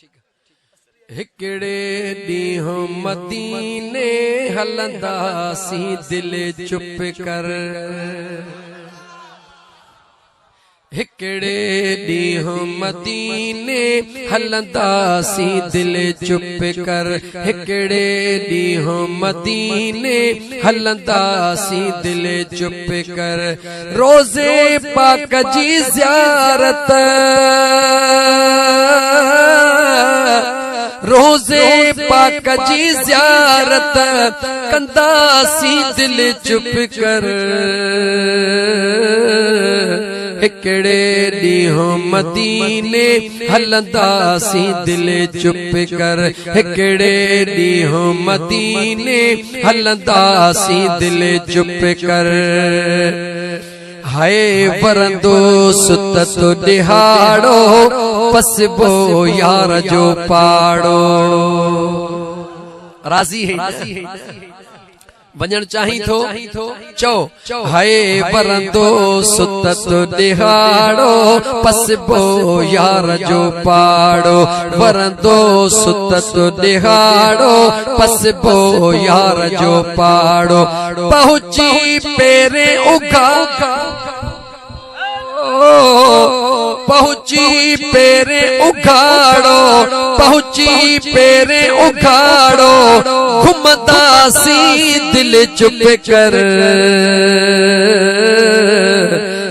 हिकड़े ॾींहुं मदीने हलंदासी दिल चुप कर। हिकड़े ॾींहुं मदीने हलंदासी दिल चुप कर। हिकड़े ॾींहुं मदीने हलंदासी दिल चुप कर। रोज़े पाक जी ज़ियारत, रोज़े पाक जी ज़ियारत कंदासी दिल चुप कर। हिकड़े ॾींहुं मदीने हलंदासी दिल चुप कर। हिकड़े ॾींहुं मदीने हलंदासी दिल चुप कर। हाय वरंदो सुत तो दिहाड़ो पसबो यार जो पाड़ो। राज़ी है वञण चाही थो चओ। हाय वरंदो सुत तो दिहाड़ो पसबो यार जो पाड़ो। वरंदो सुत तो दिहाड़ो पसबो यार जो पाड़ो। पहुंची पेरे उगा, पहुंची पेरे उघाड़ो, पहुंची पेरे उघाड़ो। घुमदासी दिल चुप कर।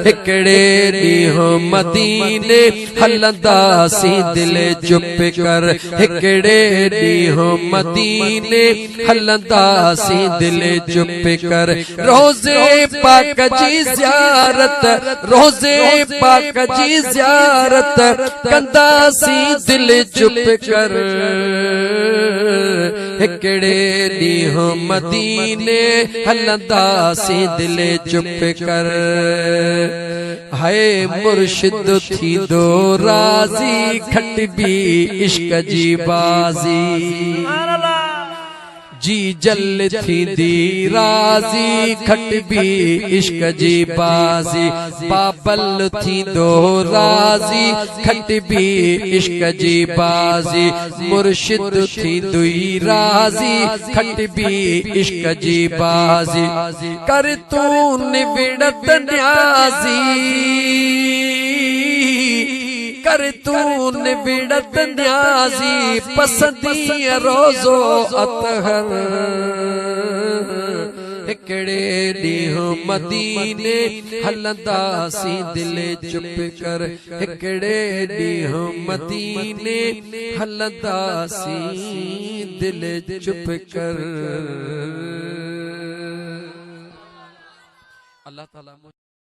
हिकड़े ॾींहुं मदीने हलंदासी दिल चुप कर। हिकड़े ॾींहुं मदीने हलंदासी दिल चुप कर। रोज़े पाक जी ज़ियारत, रोज़े पाक जी ज़ियारत कंदासी दिल चुप कर। हिकड़े ॾींहुं मदीने हलंदासी दिल चुप कर। हाय मुर्शिद थींदो राज़ी खटबी इश्क जी बाज़ी। जी जल थींदी राज़ी खटबी इश्क जी बाज़ी। पाबल थींदो राज़ी खटबी इश्क जी बाज़ी। मुर्शिद थींदुई राज़ी खटबी इश्क जी बाज़ी। कर तू निविड़त न्याज़ी, कर तू निविड़त न्याज़ी पसंदी रोज़ो अतहर। हिकड़े ॾींहुं मदीने हलंदासी दिल चुप कर। हिकड़े ॾींहुं मदीने हलंदासी दिल चुप कर। अल्लाह ताला